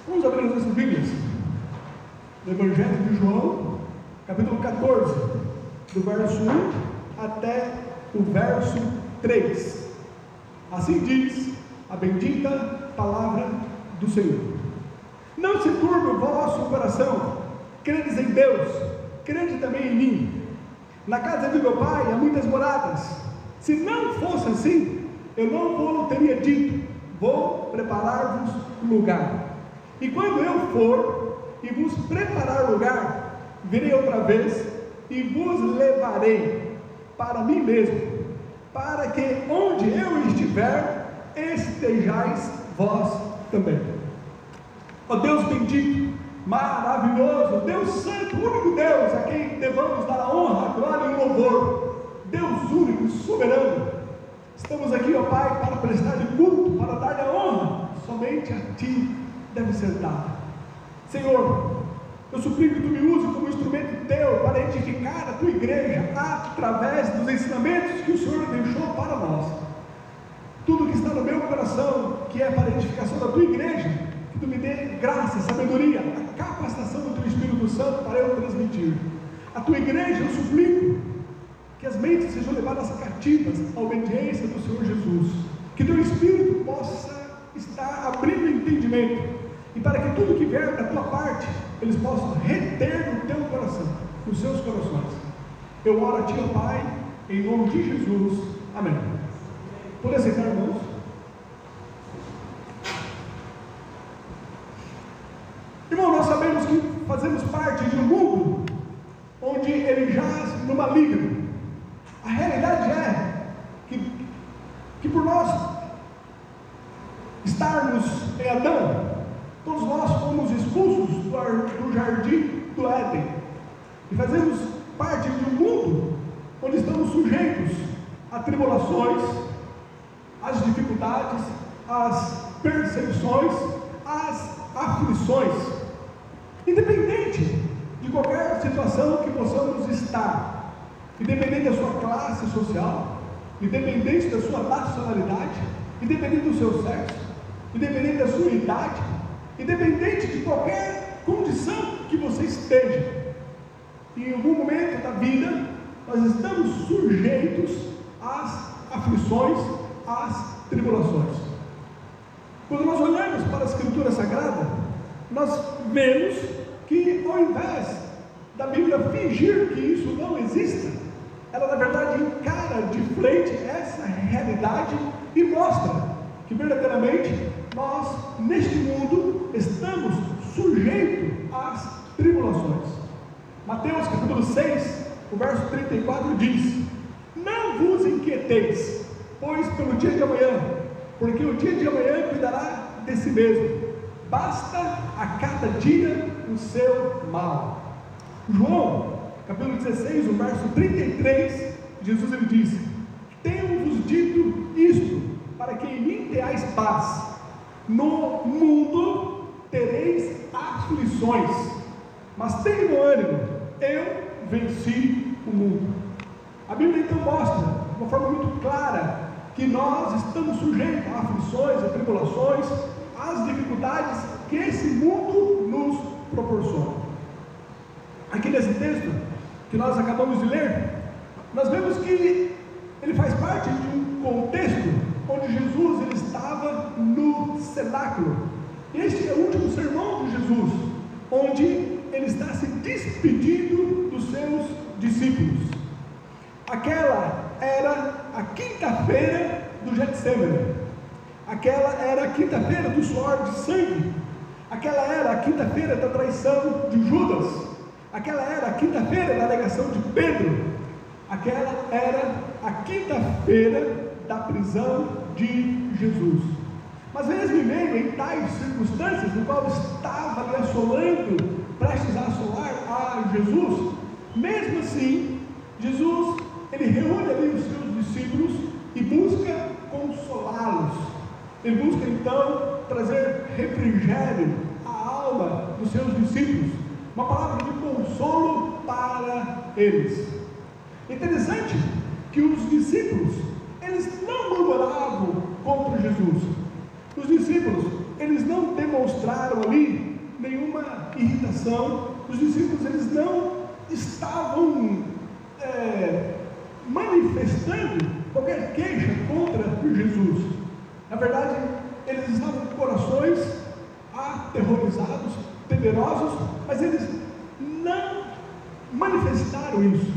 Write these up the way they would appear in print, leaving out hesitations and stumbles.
Vamos abrir as nossas Bíblias no Evangelho de João, capítulo 14, do verso 1 até o verso 3. Assim diz a bendita palavra do Senhor. Não se turbe o vosso coração, credes em Deus, crede também em mim. Na casa de meu pai há muitas moradas. Se não fosse assim, eu não vou teria dito, vou preparar-vos lugar. E quando eu for e vos preparar lugar, virei outra vez e vos levarei para mim mesmo, para que onde eu estiver, estejais vós também. Ó Deus bendito, maravilhoso, Deus santo, único Deus, a quem devamos dar a honra, a glória e o louvor, Deus único, soberano. Estamos aqui, ó Pai, para prestar de culto, para dar a honra, somente a Ti deve ser dada. Senhor, eu suplico que Tu me uses como instrumento Teu para edificar a Tua igreja, através dos ensinamentos que o Senhor deixou para nós. Tudo que está no meu coração, que é para a edificação da Tua igreja, que Tu me dê graça, sabedoria, a capacitação do Teu Espírito Santo para eu transmitir. A Tua igreja, eu suplico que as mentes sejam levadas cativas à obediência do Senhor Jesus, que Teu Espírito possa estar abrindo o entendimento, e para que tudo que vier da Tua parte, eles possam reter no Teu coração, nos seus corações. Eu oro a Ti, ó Pai, em nome de Jesus, amém. Por aceitar, irmãos. Irmão, nós sabemos que fazemos parte de um mundo onde ele jaz no maligno. A realidade é que por nós estarmos em Adão, todos nós fomos expulsos do jardim do Éden, e fazemos parte de um mundo onde estamos sujeitos a tribulações, às dificuldades, às perseguições, às aflições, independente de qualquer situação que possamos estar, independente da sua classe social, independente da sua nacionalidade, independente do seu sexo, independente da sua idade, independente de qualquer condição que você esteja, em algum momento da vida, nós estamos sujeitos às aflições, às tribulações. Quando nós olhamos para a Escritura Sagrada, nós vemos que, ao invés da Bíblia fingir que isso não exista, ela na verdade encara de frente essa realidade e mostra que verdadeiramente nós, neste mundo, estamos sujeitos às tribulações. Mateus capítulo 6, o verso 34 diz: não vos inquieteis, pois pelo dia de amanhã, porque o dia de amanhã cuidará de si mesmo, basta a cada dia o seu mal. João capítulo 16, o verso 33, Jesus ele diz: tenho-vos dito isto, para que em mim tenhais paz. No mundo tereis aflições, mas tenham bom ânimo, eu venci o mundo. A Bíblia então mostra, de uma forma muito clara, que nós estamos sujeitos a aflições, a tribulações, às dificuldades que esse mundo nos proporciona. Aqui nesse texto que nós acabamos de ler, nós vemos que ele faz parte de um contexto onde Jesus ele estava no cenáculo. Este é o último sermão de Jesus, onde ele está se despedindo dos seus discípulos. Aquela era a quinta-feira do Getsemane, aquela era a quinta-feira do suor de sangue, aquela era a quinta-feira da traição de Judas, aquela era a quinta-feira da negação de Pedro, aquela era a quinta-feira da prisão de Jesus. Mas mesmo em meio em tais circunstâncias, no qual estava ali assolando, prestes a assolar a Jesus, mesmo assim, Jesus, ele reúne ali os seus discípulos e busca consolá-los. Ele busca então trazer refrigério à alma dos seus discípulos, uma palavra de consolo para eles. Interessante que os discípulos, eles não murmuravam contra Jesus. Os discípulos, eles não demonstravam demonstraram ali nenhuma irritação. Os discípulos, eles não estavam manifestando qualquer queixa contra Jesus. Na verdade, eles estavam com corações aterrorizados, temerosos, mas eles não manifestaram isso.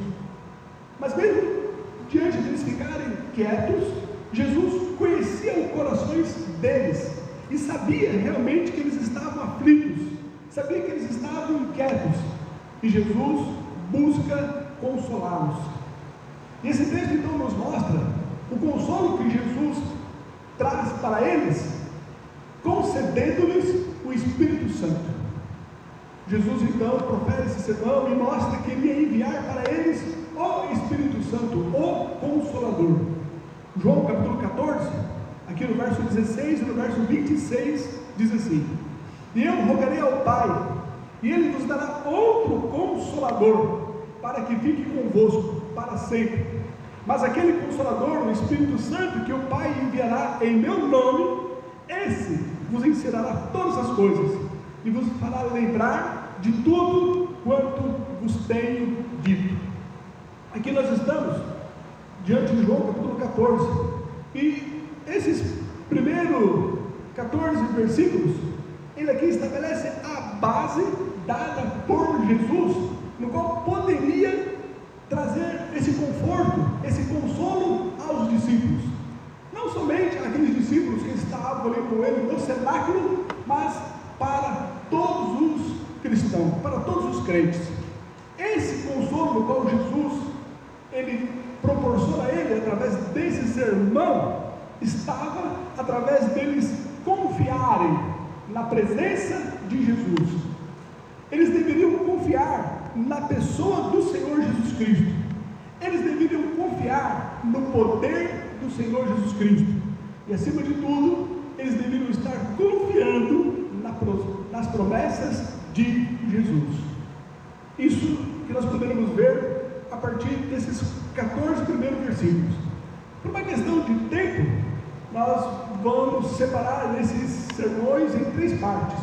Mas mesmo diante de eles ficarem quietos, Jesus conhecia os corações deles e sabia realmente que eles estavam aflitos, sabia que eles estavam inquietos, e Jesus busca consolá-los. E esse texto então nos mostra o consolo que Jesus traz para eles, concedendo-lhes o Espírito Santo. Jesus então profere esse sermão e mostra que ele ia enviar para eles o Espírito Santo, o Consolador. João capítulo 14, aqui no verso 16 e no verso 26, diz assim: e eu rogarei ao Pai, e Ele vos dará outro Consolador, para que fique convosco para sempre. Mas aquele Consolador, o Espírito Santo, que o Pai enviará em meu nome, esse vos ensinará todas as coisas, e vos fará lembrar de tudo quanto vos tenho dito. Aqui nós estamos diante de João capítulo 14, e esses primeiros 14 versículos, ele aqui estabelece a base dada por Jesus, no qual poderia trazer esse conforto, esse consolo aos discípulos, não somente aqueles discípulos que estavam ali com ele no cenáculo, mas para todos os cristãos, para todos os crentes. Esse consolo no qual Jesus ele proporciona a ele através desse sermão, estava através deles confiarem na presença de Jesus. Eles deveriam confiar na pessoa do Senhor Jesus Cristo. Eles deveriam confiar no poder do Senhor Jesus Cristo. E acima de tudo, eles deveriam estar confiando nas promessas de Jesus. Isso que nós poderemos ver a partir desses 14 primeiros versículos. Por uma questão de tempo, nós vamos separar esses sermões em 3 partes.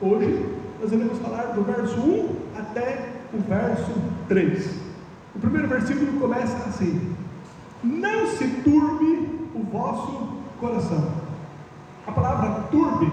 Hoje nós iremos falar do verso 1 até o verso 3. O primeiro versículo começa assim: não se turbe o vosso coração. A palavra turbe,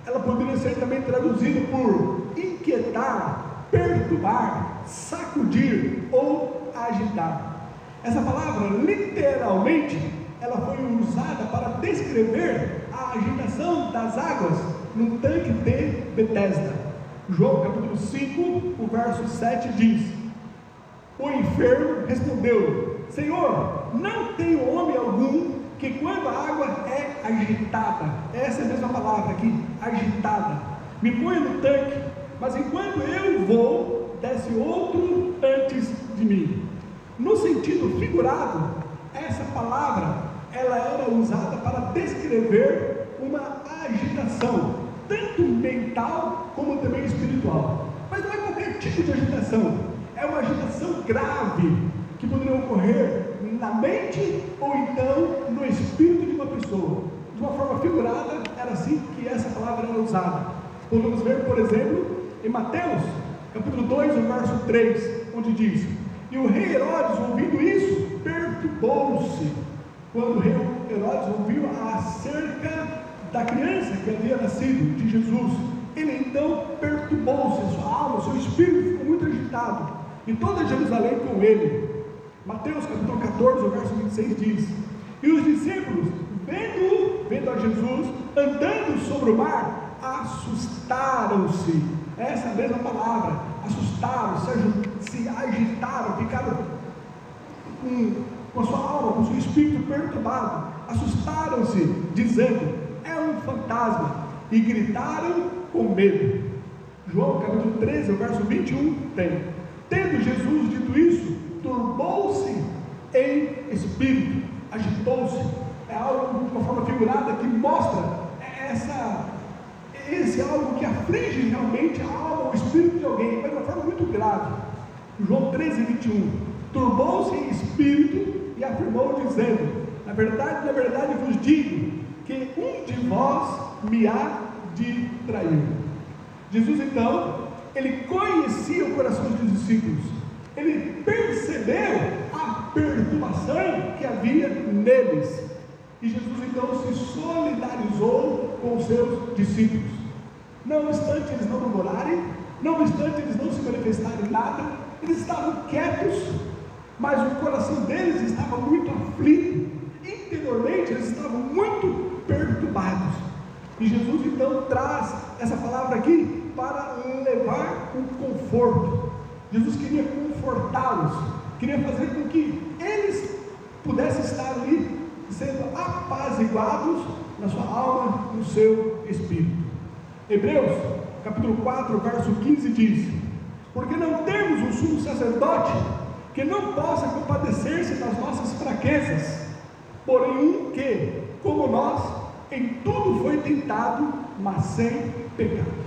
ela poderia ser também traduzida por inquietar, perturbar, sacudir ou agitar. Essa palavra, literalmente, ela foi usada para descrever a agitação das águas no tanque de Betesda. João capítulo 5, o verso 7 diz: o enfermo respondeu: Senhor, não tenho homem algum que quando a água é agitada, essa é a mesma palavra aqui, agitada, me põe no tanque, mas enquanto eu vou, desce outro antes de mim. No sentido figurado, essa palavra ela era usada para descrever uma agitação, tanto mental como também espiritual. Mas não é qualquer tipo de agitação, é uma agitação grave que poderia ocorrer na mente ou então no espírito de uma pessoa. De uma forma figurada, era assim que essa palavra era usada. Podemos ver, por exemplo, em Mateus capítulo 2, o verso 3, onde diz: e o rei Herodes, ouvindo isso, perturbou-se. Quando o rei Herodes ouviu acerca da criança que havia nascido, de Jesus, ele então perturbou-se, sua alma, seu espírito ficou muito agitado, e toda Jerusalém com ele. Mateus capítulo 14, o verso 26 diz: e os discípulos, vendo a Jesus andando sobre o mar, assustaram-se. Essa é a mesma palavra, assustaram, se agitaram, ficaram com a sua alma, com o seu espírito perturbado, assustaram-se, dizendo: é um fantasma, e gritaram com medo. João capítulo 13, o verso 21 tem: tendo Jesus dito isso, turbou-se em espírito, agitou-se. É algo de uma forma figurada que mostra esse algo que aflige realmente a alma, o espírito de alguém, mas de uma forma muito grave. João 13, 21: turbou-se em espírito e afirmou dizendo: na verdade vos digo que um de vós me há de traiu. Jesus então, ele conhecia o coração dos discípulos, ele percebeu a perturbação que havia neles, e Jesus então se solidarizou com os seus discípulos. Não obstante eles não murmurarem, não obstante eles não se manifestarem nada, eles estavam quietos, mas o coração deles estava muito aflito, interiormente eles estavam muito perturbados. E Jesus então traz essa palavra aqui para levar um conforto. Jesus queria confortá-los, queria fazer com que eles pudessem estar ali sendo apaziguados na sua alma, no seu espírito. Hebreus capítulo 4, verso 15 diz: porque não temos um sumo sacerdote que não possa compadecer-se das nossas fraquezas, porém um que, como nós, em tudo foi tentado, mas sem pecado.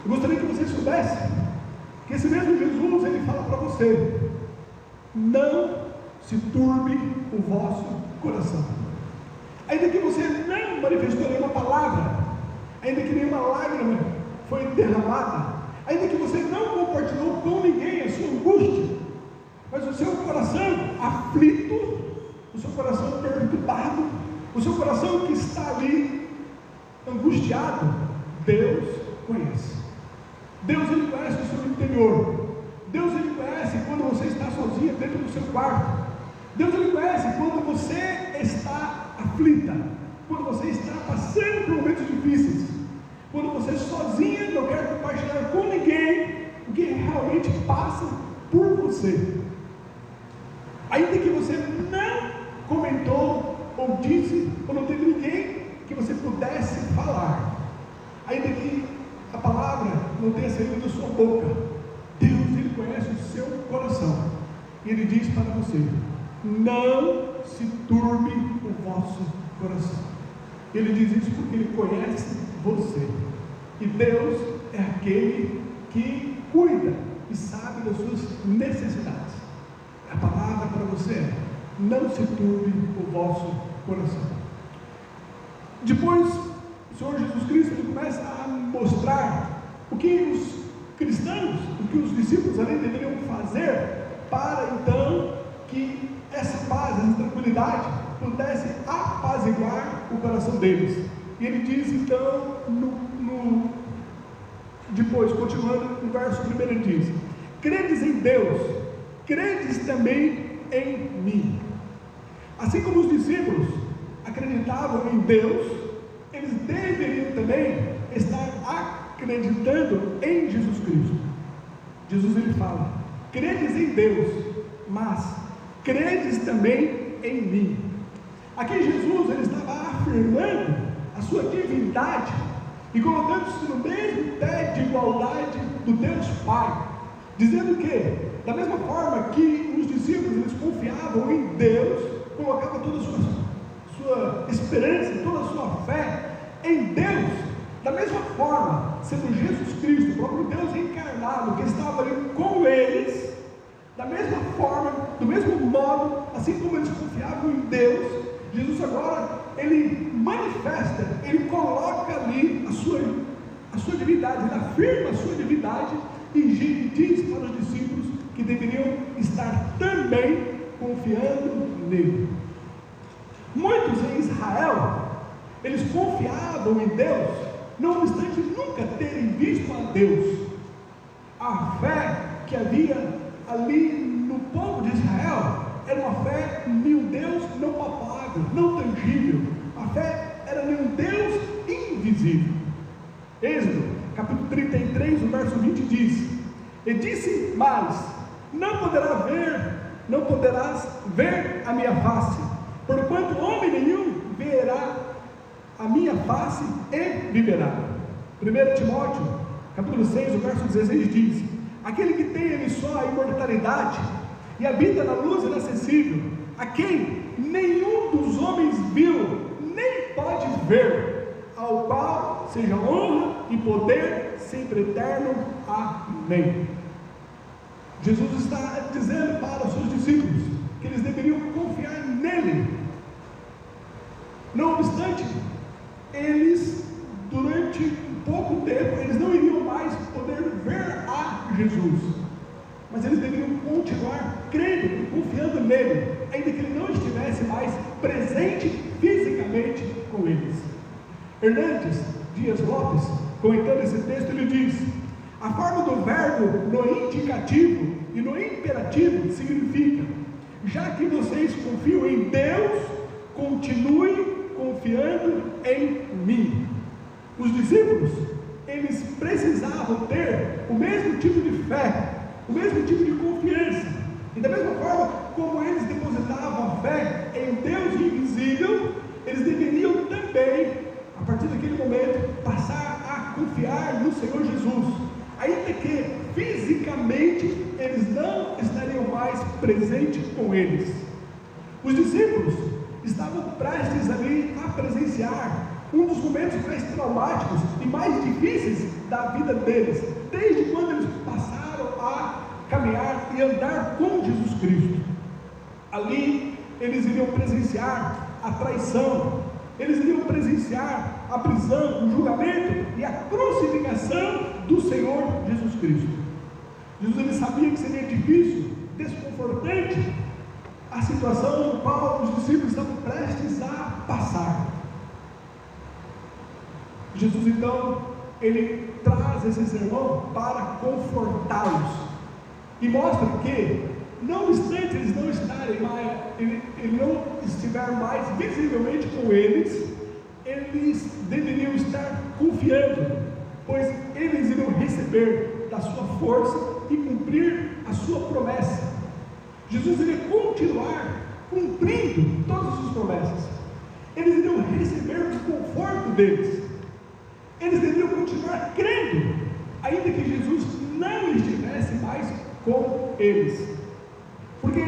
Eu gostaria que você soubesse que esse mesmo Jesus, ele fala para você: não se turbe o vosso coração. Ainda que você não manifestou nenhuma palavra, ainda que nenhuma lágrima foi derramada, ainda que você não compartilhou com ninguém a sua angústia, mas o seu coração aflito, o seu coração perturbado, o seu coração que está ali angustiado, Deus conhece. Deus, ele conhece o seu interior. Deus, ele conhece quando você está sozinha dentro do seu quarto. Deus, ele conhece quando você está aflita, quando você está passando por momentos difíceis, quando você sozinha não quer compartilhar com ninguém o que realmente passa por você. Ainda que você não comentou ou disse, ou não teve ninguém que você pudesse falar, ainda que a palavra não tenha saído da sua boca, Deus, ele conhece o seu coração, e ele diz para você: não se turbe o vosso coração. Ele diz isso porque ele conhece você, e Deus é aquele que cuida e sabe das suas necessidades. A palavra para você é: não se turbe o vosso coração. Depois, o Senhor Jesus Cristo, ele começa a mostrar o que os cristãos, o que os discípulos ali deveriam fazer para então que essa paz, essa tranquilidade pudesse apaziguar o coração deles. E ele diz então, depois, continuando no verso 1, ele diz: credes em Deus, credes também em mim. Assim como os discípulos acreditavam em Deus, eles deveriam também estar acreditando em Jesus Cristo. Jesus, ele fala: credes em Deus, mas credes também em mim. Aqui Jesus, ele estava afirmando a sua divindade e colocando-se no mesmo pé de igualdade do Deus Pai, dizendo que, da mesma forma que os discípulos, eles confiavam em Deus, colocavam toda a sua esperança, toda a sua fé em Deus, da mesma forma, sendo Jesus Cristo, o próprio Deus encarnado, que estava ali com eles, da mesma forma, do mesmo modo, assim como eles confiavam em Deus, Jesus agora, ele manifesta, ele coloca ali a sua divindade, ele afirma a sua divindade e diz para os discípulos que deveriam estar também confiando nele. Muitos em Israel, eles confiavam em Deus, não obstante nunca terem visto a Deus. A fé que havia ali no povo de Israel era uma fé em um Deus não palpável, não tangível. A fé era em um Deus invisível. Êxodo, capítulo 33, o verso 20 diz: e disse mais: não poderás ver a minha face, porquanto homem nenhum verá a minha face e viverá. 1 Timóteo, capítulo 6, o verso 16 diz: aquele que tem em só a imortalidade e habita na luz inacessível, a quem nenhum dos homens viu, nem pode ver, ao qual seja honra e poder sempre eterno. Amém. Jesus está dizendo para os seus discípulos que eles deveriam confiar nele. Não obstante, eles durante um pouco tempo, eles não iriam mais poder ver a Jesus, mas eles deveriam continuar crendo e confiando nele, ainda que ele não estivesse mais presente fisicamente com eles. Hernandes Dias Lopes, comentando esse texto, ele diz: a forma do verbo no indicativo e no imperativo significa: já que vocês confiam em Deus, continuem confiando em mim. Os discípulos, eles precisavam ter o mesmo tipo de fé, o mesmo tipo de confiança, e da mesma forma como eles depositavam a fé em Deus invisível, eles deveriam também, a partir daquele momento, passar a confiar no Senhor Jesus, ainda que fisicamente eles não estariam mais presentes com eles. Os discípulos estavam prestes ali a presenciar um dos momentos mais traumáticos e mais difíceis da vida deles, desde quando eles passaram a caminhar e andar com Jesus Cristo. Ali eles iriam presenciar a traição, eles iriam presenciar a prisão, o julgamento e a crucificação do Senhor Jesus Cristo. Jesus, ele sabia que seria difícil, desconfortante a situação no qual os discípulos estavam prestes a passar. Jesus, então, ele traz esse sermão para confortá-los e mostra que, não obstante eles não estarem mais, ele não estiver mais visivelmente com eles, eles deveriam estar confiando, pois eles iriam receber da sua força e cumprir a sua promessa. Jesus iria continuar cumprindo todas as suas promessas. Eles iriam receber o conforto deles. Eles deveriam continuar crendo, ainda que Jesus não estivesse mais com eles, porque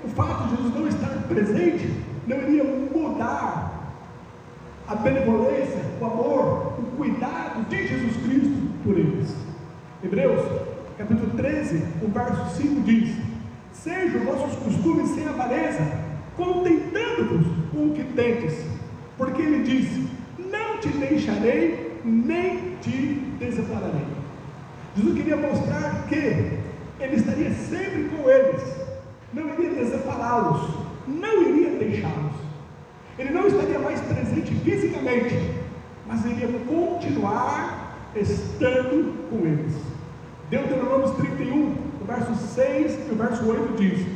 o fato de Jesus não estar presente não iria mudar a benevolência, o amor, o cuidado de Jesus Cristo por eles. Hebreus capítulo 13, o verso 5 diz: sejam vossos costumes sem avareza, contentando-vos com o que tendes, porque ele diz: não te deixarei, nem te desampararei. Jesus queria mostrar que ele estaria sempre com eles, não iria desampará-los, não iria deixá-los. Ele não estaria mais presente fisicamente, mas iria continuar estando com eles. Deuteronômio 31, o verso 6 e o verso 8 diz: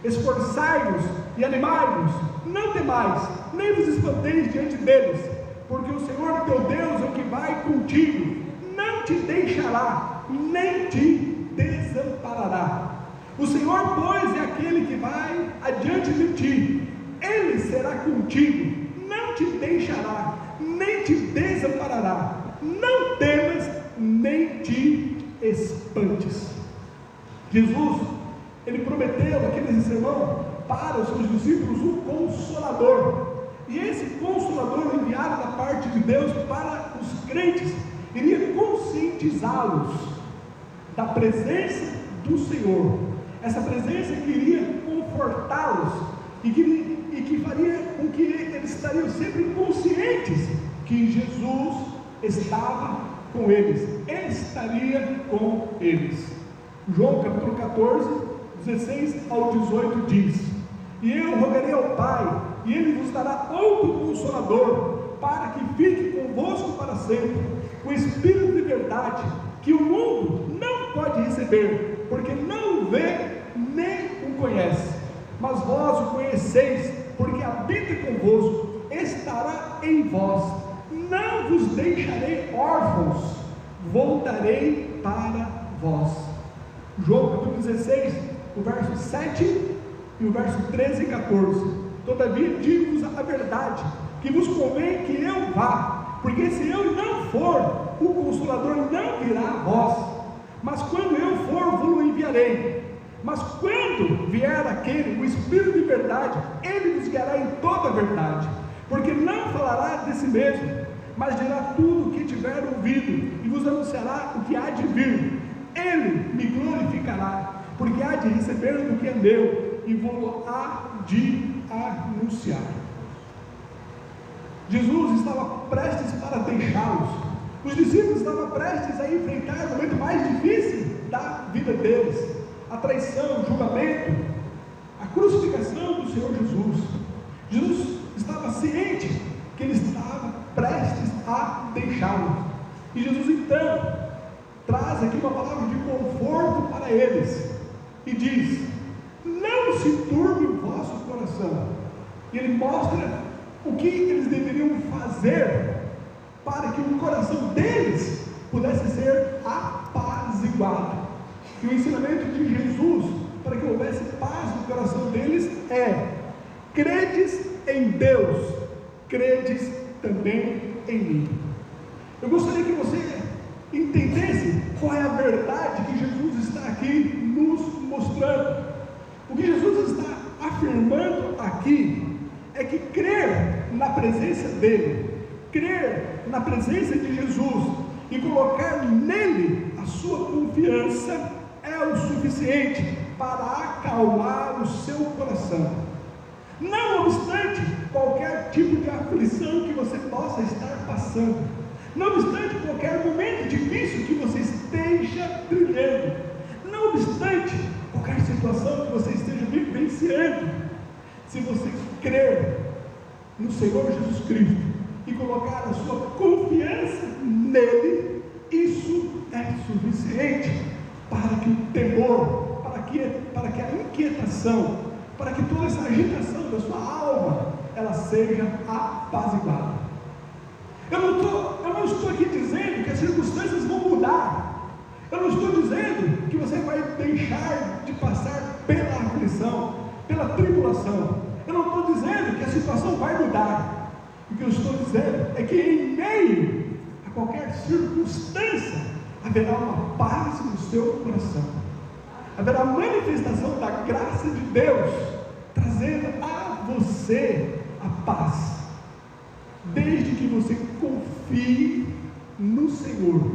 esforçai-vos e animai-vos, não temais, nem vos espanteis diante deles, porque o Senhor teu Deus é o que vai contigo, não te deixará, nem te desamparará. O Senhor, pois, é aquele que vai adiante de ti, ele será contigo, não te deixará, nem te desamparará. Não temas, nem te espantes. Jesus, ele prometeu naquele sermão para os seus discípulos um Consolador. E esse Consolador enviado da parte de Deus para os crentes iria conscientizá-los da presença do Senhor, essa presença que iria confortá-los e que faria com que eles estariam sempre conscientes que Jesus estava com eles, estaria com eles. João capítulo 14, 16 ao 18 diz: e eu rogarei ao Pai, e ele vos dará outro Consolador, para que fique convosco para sempre, o Espírito de verdade, que o mundo não pode receber, porque não o vê nem o conhece, mas vós o conheceis, porque habita convosco, estará em vós, não vos deixarei órfãos, voltarei para vós. João capítulo 16, o verso 7 e o verso 13 e 14: todavia digo-vos a verdade, que vos convém que eu vá, porque se eu não for, o Consolador não virá a vós, mas quando eu for, vos enviarei. Mas quando vier aquele, o Espírito de verdade, ele vos guiará em toda a verdade, porque não falará de si mesmo, mas dirá tudo o que tiver ouvido, e vos anunciará o que há de vir. Ele me glorificará, porque há de receber do que é meu, e vou há de anunciar. Jesus estava prestes para deixá-los. Os discípulos estavam prestes a enfrentar o momento mais difícil da vida deles: a traição, o julgamento, a crucificação do Senhor Jesus. Jesus estava ciente que ele estava prestes a deixá-los. E Jesus então traz aqui uma palavra de conforto para eles e diz: não se turbe o vosso coração. E ele mostra o que eles deveriam fazer para que o coração deles pudesse ser apaziguado. E o ensinamento de Jesus para que houvesse paz no coração deles é: credes em Deus, credes também em mim. Eu gostaria que você entendesse qual é a verdade que Jesus está aqui nos mostrando. O que Jesus está afirmando aqui é que crer na presença dele, crer na presença de Jesus e colocar nele a sua confiança é o suficiente para acalmar o seu coração. Não obstante qualquer tipo de aflição que você possa estar passando, não obstante qualquer momento difícil que você esteja trilhando, não obstante qualquer situação que você esteja vivenciando, se você crer no Senhor Jesus Cristo e colocar a sua confiança nele, isso é suficiente para que o temor, para que a inquietação, para que toda essa agitação da sua alma, ela seja apaziguada. Eu não estou aqui dizendo que as circunstâncias vão mudar. Eu não estou dizendo que você vai deixar de passar pela aflição, pela tribulação. Eu não estou dizendo que a situação vai mudar. O que eu estou dizendo é que em meio a qualquer circunstância haverá uma paz no seu coração. Haverá manifestação da graça de Deus, trazendo a você a paz, desde que você confie no Senhor,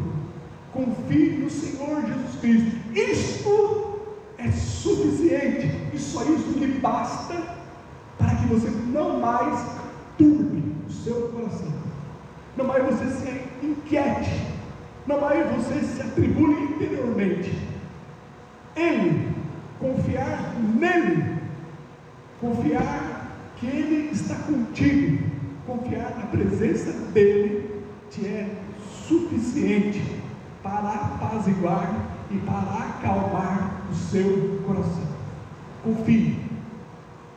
confie no Senhor Jesus Cristo. Isto é suficiente, e só isso lhe basta para que você não mais turbe o seu coração, não mais você se inquiete, não mais você se atribule interiormente. Ele, confiar nele, confiar que ele está contigo, confiar na presença dele, te é suficiente para apaziguar e para acalmar o seu coração. Confie,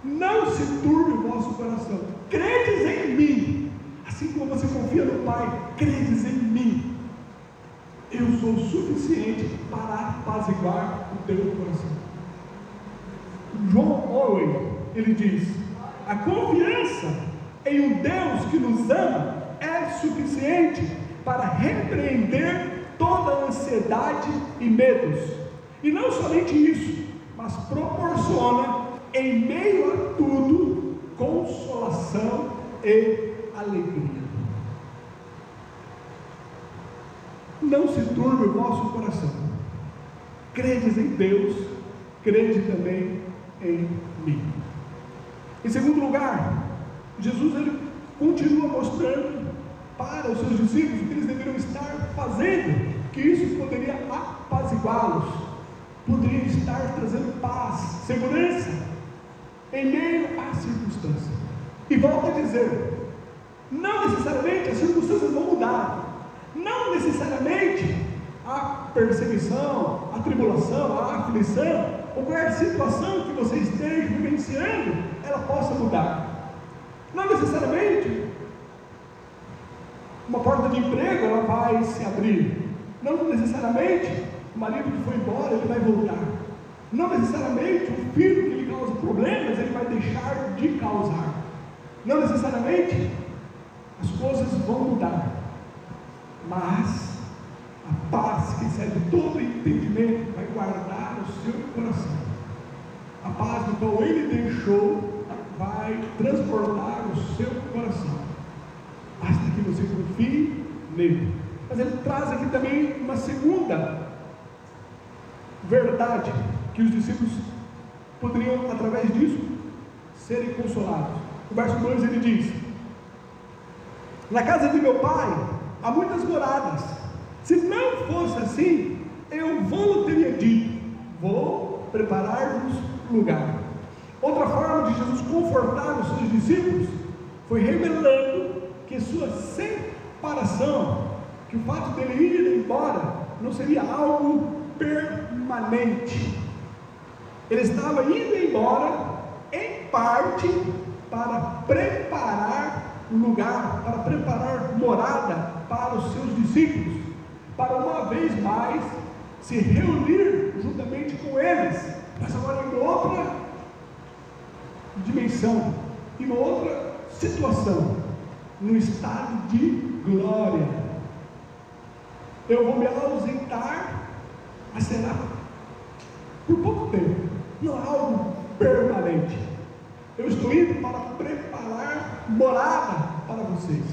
não se turbe o vosso coração, credes em mim, assim como você confia no Pai, credes em mim. Eu sou suficiente para apaziguar o teu coração. John Owen, ele diz: a confiança em um Deus que nos ama é suficiente para repreender toda a ansiedade e medos. E não somente isso, mas proporciona, em meio a tudo, consolação e alegria. Não se turbe o vosso coração. Credes em Deus, crede também em mim. Em segundo lugar, Jesus ele continua mostrando para os seus discípulos o que eles deveriam estar fazendo, que isso poderia apaziguá-los, poderia estar trazendo paz, segurança em meio às circunstâncias. E volto a dizer, não necessariamente as circunstâncias vão mudar, não necessariamente a perseguição, a tribulação, a aflição, ou qualquer situação que você esteja vivenciando, ela possa mudar. Não necessariamente uma porta de emprego ela vai se abrir. Não necessariamente o marido que foi embora ele vai voltar. Não necessariamente o filho que lhe causa problemas ele vai deixar de causar. Não necessariamente as coisas vão mudar. Mas a paz que excede todo entendimento vai guardar o seu coração. A paz do qual ele deixou vai transportar o seu coração. Basta que você confie nele. Mas ele traz aqui também uma segunda verdade, que os discípulos poderiam, através disso, serem consolados. O verso 2 ele diz: Na casa de meu pai há muitas moradas. Se não fosse assim, eu vou teria dito: vou preparar-vos lugar. Outra forma de Jesus confortar os seus discípulos foi revelando que sua separação, que o fato dele ir embora, não seria algo permanente. Ele estava indo embora, em parte, para preparar lugar, para preparar morada para os seus discípulos, para uma vez mais se reunir juntamente com eles, mas agora em outra dimensão, em uma outra situação, no estado de glória. Eu vou me ausentar, mas será por pouco tempo, não é algo permanente. Eu estou indo para preparar morada para vocês,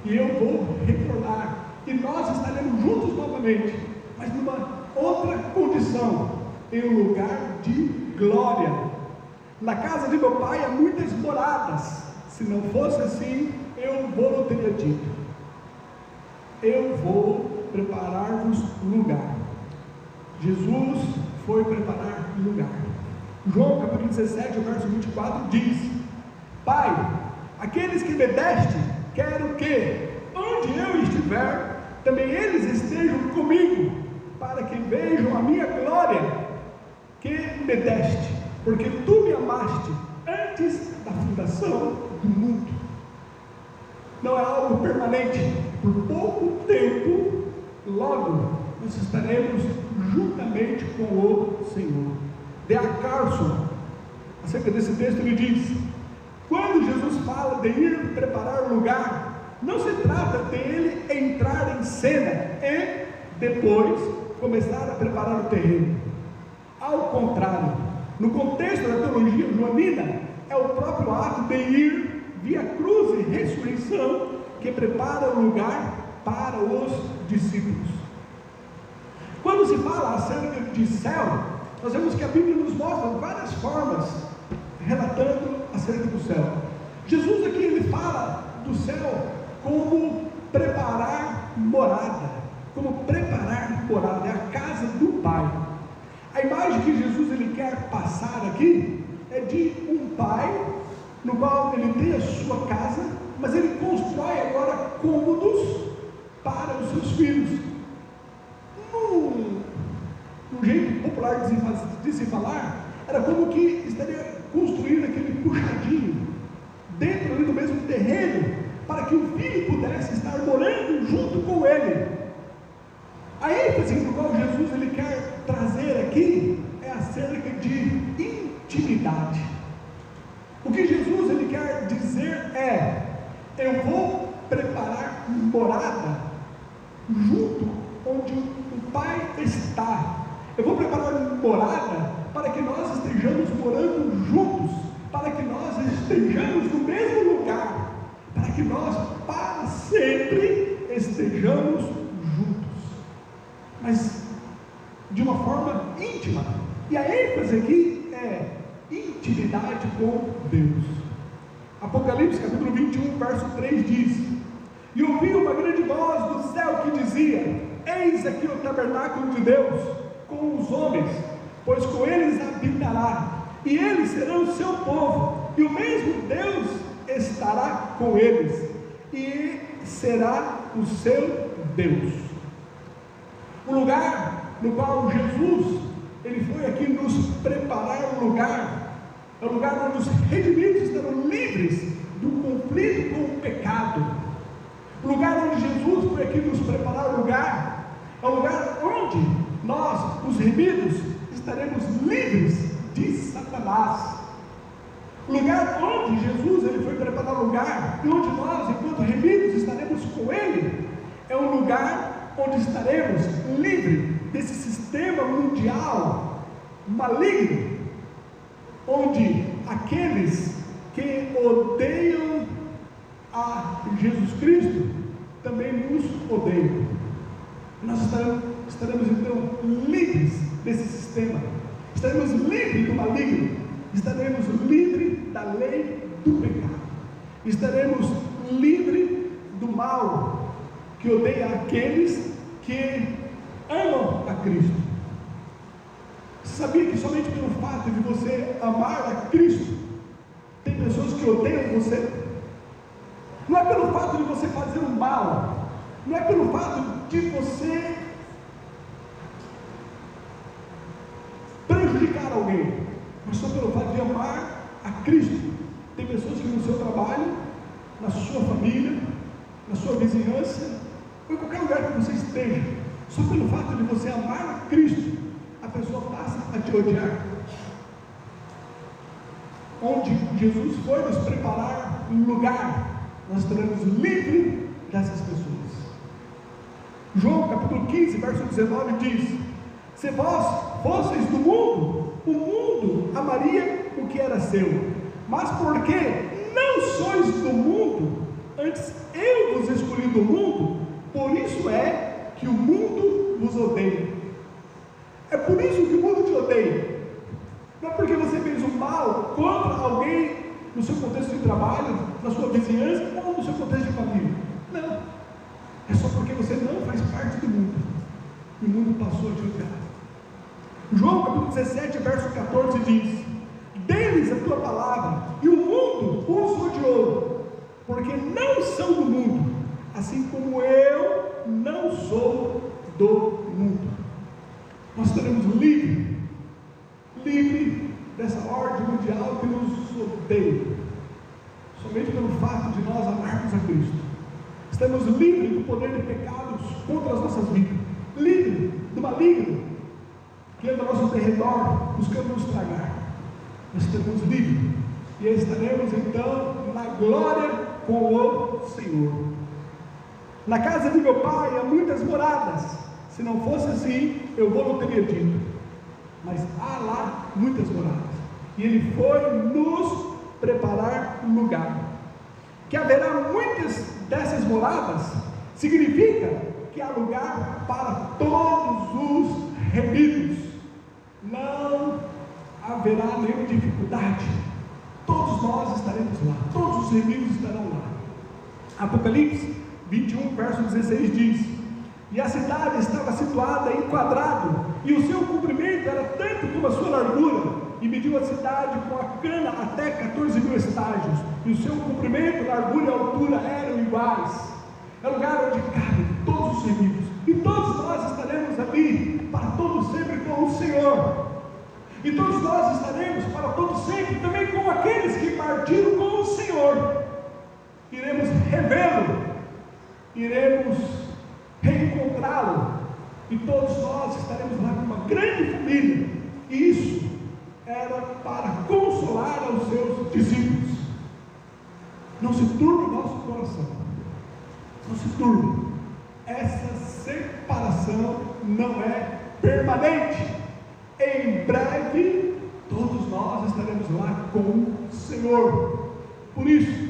e eu vou retornar, e nós estaremos juntos novamente, mas numa outra condição, em um lugar de glória. Na casa de meu pai há muitas moradas. Se não fosse assim, eu vou teria dito: eu vou preparar-vos lugar. Jesus foi preparar lugar. João capítulo 17, verso 24 diz: Pai, aqueles que me deste, quero que, onde eu estiver, também eles estejam comigo, para que vejam a minha glória que me deste, porque tu me amaste antes da fundação do mundo. Não é algo permanente, por pouco tempo, logo nós estaremos juntamente com o Senhor. D.A. Carson, acerca desse texto, ele diz: quando Jesus fala de ir preparar lugar, não se trata dele entrar em cena e depois começar a preparar o terreno. Ao contrário, no contexto da teologia joanina, é o próprio ato de ir via cruz e ressurreição que prepara o lugar para os discípulos. Quando se fala acerca de céu, nós vemos que a Bíblia nos mostra várias formas relatando acerca do céu. Jesus aqui ele fala do céu como preparar morada, é a casa do Pai. A imagem que Jesus ele quer passar aqui é de um pai no qual ele tem a sua casa, mas ele constrói agora cômodos para os seus filhos. No jeito popular de se falar, era como que estaria construindo aquele puxadinho dentro ali do mesmo terreno, para que o filho pudesse estar morando junto com ele. A ênfase no qual Jesus ele quer trazer aqui é acerca de intimidade. O que Jesus ele quer dizer é: eu vou preparar morada junto onde o Pai está. Eu vou preparar morada para que nós estejamos morando juntos, para que nós estejamos no mesmo lugar, para que nós para sempre estejamos juntos, mas de uma forma íntima. E a ênfase aqui é intimidade com Deus. Apocalipse capítulo 21, verso 3 diz: e ouvi uma grande voz do céu que dizia: eis aqui o tabernáculo de Deus com os homens, pois com eles habitará, e eles serão o seu povo, e o mesmo Deus estará com eles, e será o seu Deus. O lugar no qual Jesus ele foi aqui nos preparar um lugar, é um lugar onde os redimidos estarão livres do conflito com o pecado. O lugar onde Jesus foi aqui nos preparar um lugar, é um lugar onde nós, os remidos, estaremos livres de Satanás. O lugar onde Jesus ele foi preparar um lugar, e onde nós, enquanto remidos, estaremos com Ele, é um lugar onde estaremos livres desse sistema mundial maligno, onde aqueles que odeiam a Jesus Cristo também nos odeiam. Nós estaremos então livres desse sistema, estaremos livres do maligno, estaremos livres da lei do pecado, estaremos livres do mal que odeia aqueles que amam a Cristo. Você sabia que somente pelo fato de você amar a Cristo, tem pessoas que odeiam você? Não é pelo fato de você fazer o mal, não é pelo fato de você prejudicar alguém, mas só pelo fato de amar a Cristo. Tem pessoas que no seu trabalho, na sua família, na sua vizinhança, ou em qualquer lugar que você esteja, só pelo fato de você amar a Cristo, a pessoa passa a te odiar. Onde Jesus foi nos preparar um lugar, nós estaremos livres dessas pessoas. João capítulo 15, verso 19 diz: se vós fosseis do mundo, o mundo amaria o que era seu, mas porque não sois do mundo, antes eu vos escolhi do mundo, por isso é que o mundo vos odeia. É por isso que o mundo te odeia. Não é porque você fez um mal contra alguém no seu contexto de trabalho, na sua vizinhança ou no seu contexto de família. Não. É só porque você não faz parte do mundo. E o mundo passou a te odiar. João capítulo 17, verso 14 diz: deles a tua palavra, e o mundo os odiou, porque não são do mundo, assim como eu não sou do mundo. Nós estaremos livres dessa ordem mundial que nos odeia, somente pelo fato de nós amarmos a Cristo. Estamos livres do poder de pecados contra as nossas vidas, livres do maligno que anda ao nosso derredor buscando nos tragar. Nós estamos livres e estaremos então na glória com o Senhor. Na casa de meu pai há muitas moradas, se não fosse assim eu vou teria dito, mas há lá muitas moradas, e ele foi nos preparar um lugar. Que haverá muitas dessas moradas significa que há lugar para todos os remidos. Não haverá nenhuma dificuldade, todos nós estaremos lá, todos os remidos estarão lá. Apocalipse 21, verso 16 diz: e a cidade estava situada em quadrado, e o seu comprimento era tanto como a sua largura, e mediu a cidade com a cana até 14.000 estágios, e o seu comprimento, largura e altura eram iguais. É o lugar onde cabem todos os remidos, e todos nós estaremos ali para todo sempre com o Senhor, e todos nós estaremos para todo sempre também com aqueles que partiram com o Senhor. Iremos revê-lo, iremos reencontrá-lo, e todos nós estaremos lá com uma grande família. E isso era para consolar aos seus discípulos. Não se turbe o nosso coração, não se turbe. Essa separação não é permanente. Em breve todos nós estaremos lá com o Senhor. Por isso,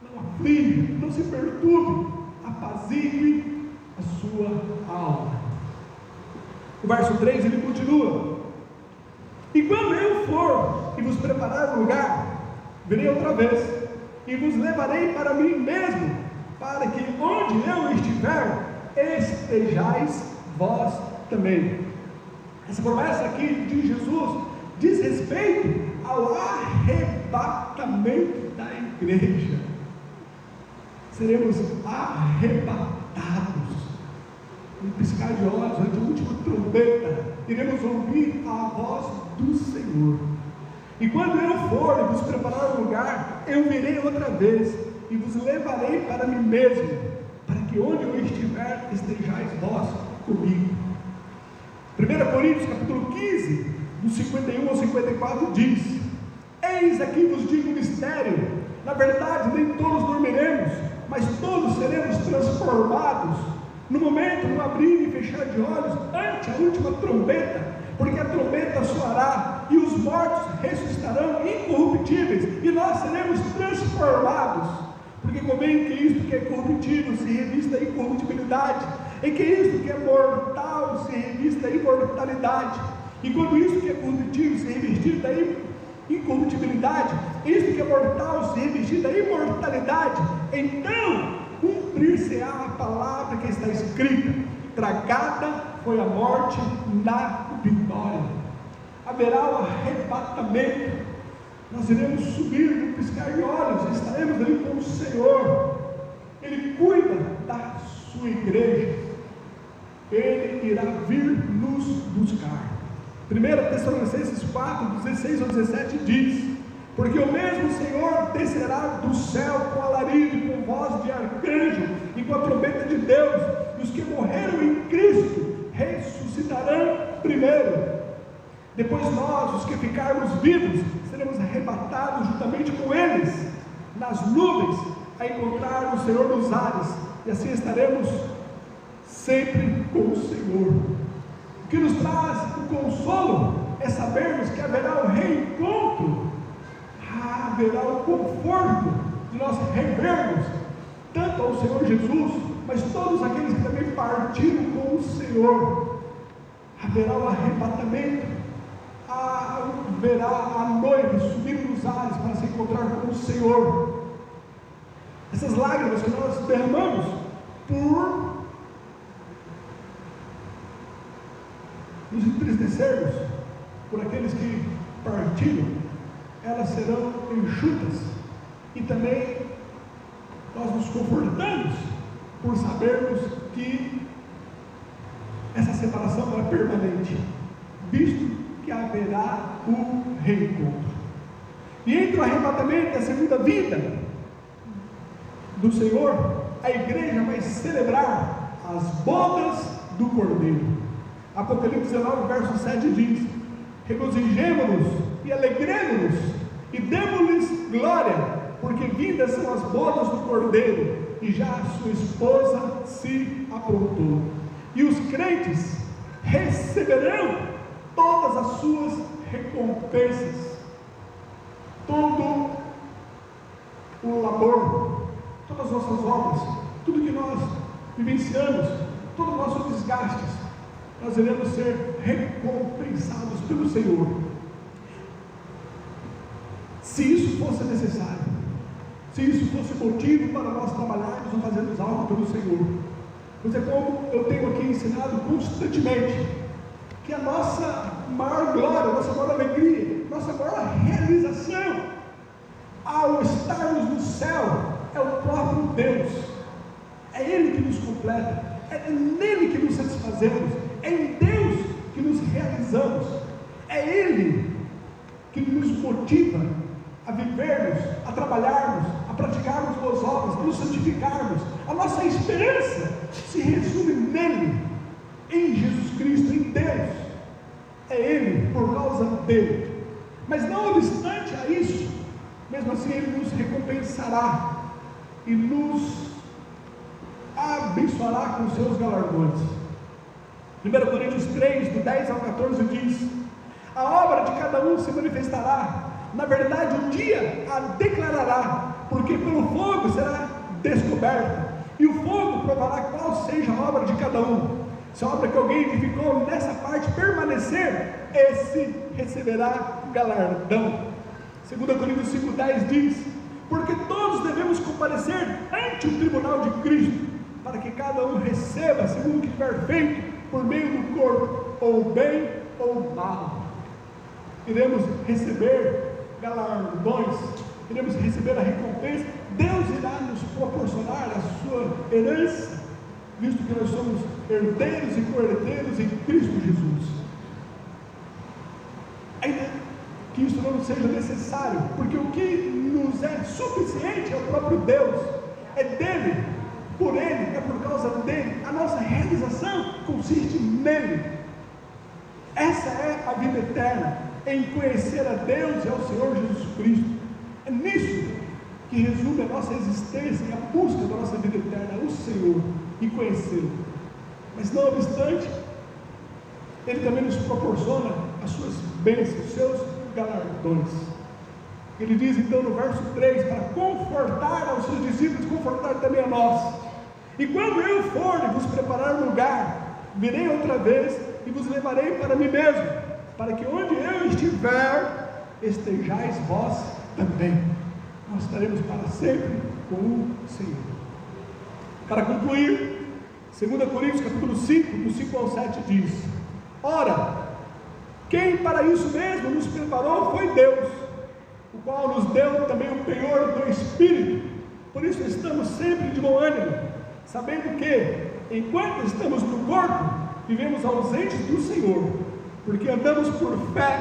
não aflige, não se perturbe, apazigue a sua alma. O verso 3 ele continua: e quando eu for e vos preparar um lugar, virei outra vez e vos levarei para mim mesmo, para que onde eu estiver, estejais vós também. Essa promessa aqui de Jesus diz respeito ao arrebatamento da igreja. Seremos arrebatados, no piscar de olhos, ante a última trombeta, iremos ouvir a voz do Senhor. E quando eu for e vos preparar um lugar, eu virei outra vez e vos levarei para mim mesmo, para que onde eu estiver, estejais vós comigo. 1 Coríntios capítulo 15, do 51 ao 54 diz: eis aqui vos digo um mistério, na verdade nem todos dormiremos, mas todos seremos transformados, no momento, no abrir e fechar de olhos, ante a última trombeta, porque a trombeta soará, e os mortos ressuscitarão incorruptíveis, e nós seremos transformados, porque convém que isto que é corruptível se revista em incorruptibilidade, e que isto que é mortal se revista em imortalidade, e quando isto que é corruptível se revestir da incorruptibilidade, isto que é mortal se revestir da imortalidade, então um cumprir-se-á a palavra que está escrita: tragada foi a morte na vitória. Haverá o arrebatamento, nós iremos subir no piscar de olhos, estaremos ali com o Senhor. Ele cuida da sua igreja, Ele irá vir nos buscar. 1 Tessalonicenses 4, 16 ao 17 diz: porque o mesmo Senhor descerá do céu com alarido, com voz de arcanjo e com a trombeta de Deus, e os que morreram em Cristo ressuscitarão primeiro. Depois nós, os que ficarmos vivos, seremos arrebatados juntamente com eles nas nuvens, a encontrar o Senhor nos ares, e assim estaremos sempre com o Senhor. O que nos traz o consolo é sabermos que haverá o reencontro, haverá o conforto de nós revermos tanto ao Senhor Jesus, mas todos aqueles que também partiram com o Senhor. Haverá o arrebatamento, haverá a noiva subindo nos ares para se encontrar com o Senhor. Essas lágrimas que nós derramamos por nos entristecermos por aqueles que partiram, elas serão enxutas, e também nós nos confortamos por sabermos que essa separação não é permanente, visto que haverá o reencontro. E entre o arrebatamento e a segunda vida do Senhor, a igreja vai celebrar as bodas do Cordeiro. Apocalipse 19, verso 7 diz: regozijemo-nos e alegremo-nos e demos-lhes glória, porque vindas são as bodas do Cordeiro, e já a sua esposa se aprontou. E os crentes receberão todas as suas recompensas, todo o labor, todas as nossas obras, tudo que nós vivenciamos, todos os nossos desgastes, nós iremos ser recompensados pelo Senhor. Se isso fosse necessário, se isso fosse motivo para nós trabalharmos ou fazermos algo pelo Senhor, pois é como eu tenho aqui ensinado constantemente, que a nossa maior glória, a nossa maior alegria, a nossa maior realização ao estarmos no céu é o próprio Deus. É Ele que nos completa, é nele que nos satisfazemos, é em Deus que nos realizamos, é Ele que nos motiva a vivermos, a trabalharmos, a praticarmos boas obras, a nos santificarmos. A nossa esperança se resume nele, em Jesus Cristo, em Deus. É Ele, por causa dele. Mas não obstante a isso, mesmo assim Ele nos recompensará e nos abençoará com seus galardões. 1 Coríntios 3, do 10 ao 14 diz: a obra de cada um se manifestará, na verdade um dia a declarará, porque pelo fogo será descoberta, e o fogo provará qual seja a obra de cada um. Se a obra que alguém edificou nessa parte permanecer, esse receberá galardão. 2 Coríntios 5,10 diz: porque todos devemos comparecer ante o tribunal de Cristo, para que cada um receba segundo o que tiver feito por meio do corpo, ou bem ou mal. Iremos receber galardões, iremos receber a recompensa. Deus irá nos proporcionar a sua herança, visto que nós somos herdeiros e co-herdeiros em Cristo Jesus. Ainda que isso não seja necessário, porque o que nos é suficiente é o próprio Deus, é dele, por ele, é por causa dele. A nossa realização consiste nele. Essa é a vida eterna, em conhecer a Deus e ao Senhor Jesus Cristo. É nisso que resume a nossa existência e a busca da nossa vida eterna, o Senhor, e conhecê-lo. Mas não obstante, Ele também nos proporciona as suas bênçãos, os seus galardões. Ele diz então no verso 3, para confortar aos seus discípulos, confortar também a nós: e quando eu for e vos preparar lugar, virei outra vez e vos levarei para mim mesmo, para que onde eu estiver, estejais vós também. Nós estaremos para sempre com o Senhor. Para concluir, 2 Coríntios capítulo 5, do 5 ao 7 diz: ora, quem para isso mesmo nos preparou foi Deus, o qual nos deu também o penhor do Espírito. Por isso estamos sempre de bom ânimo, sabendo que, enquanto estamos no corpo, vivemos ausentes do Senhor, porque andamos por fé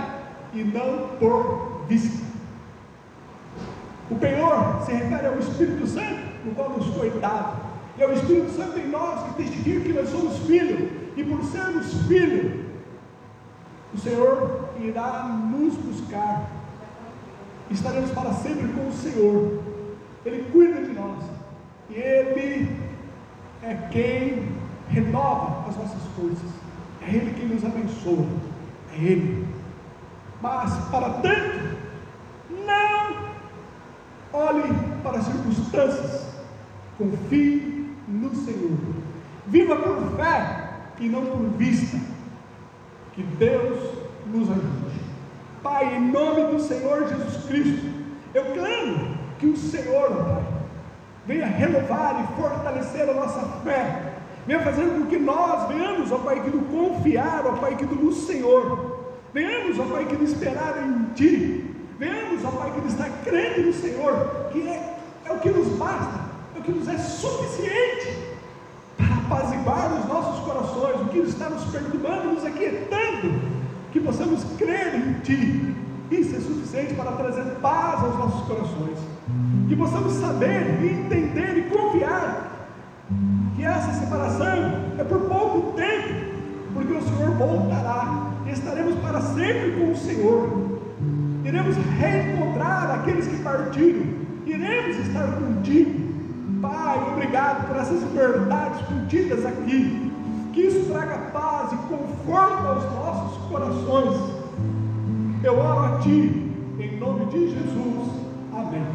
e não por vista. O penhor se refere ao Espírito Santo, no qual nos foi dado, e é o Espírito Santo em nós que testifica que nós somos filhos, e por sermos filhos, o Senhor irá nos buscar, estaremos para sempre com o Senhor. Ele cuida de nós, e Ele é quem renova as nossas forças, é Ele quem nos abençoa, é Ele. Mas para tanto, não olhe para as circunstâncias, confie no Senhor, viva por fé e não por vista. Que Deus nos ajude. Pai, em nome do Senhor Jesus Cristo, eu clamo que o Senhor, Pai, venha renovar e fortalecer a nossa fé, venha fazer com que nós venhamos, ó Pai, que nos confiar, ó Pai, que no Senhor, venhamos, ó Pai, que nos esperar em Ti, venhamos, ó Pai, que nos estar crendo no Senhor, que é o que nos basta, é o que nos é suficiente para apaziguar os nossos corações, o que está nos perturbando, nos aquietando, que possamos crer em Ti. Isso é suficiente para trazer paz aos nossos corações, que possamos saber e entender e confiar que essa separação é por pouco tempo, porque o Senhor voltará e estaremos para sempre com o Senhor. Iremos reencontrar aqueles que partiram, iremos estar contigo. Pai, obrigado por essas verdades contidas aqui, que isso traga paz e conforto aos nossos corações. Eu oro a Ti, em nome de Jesus, amém.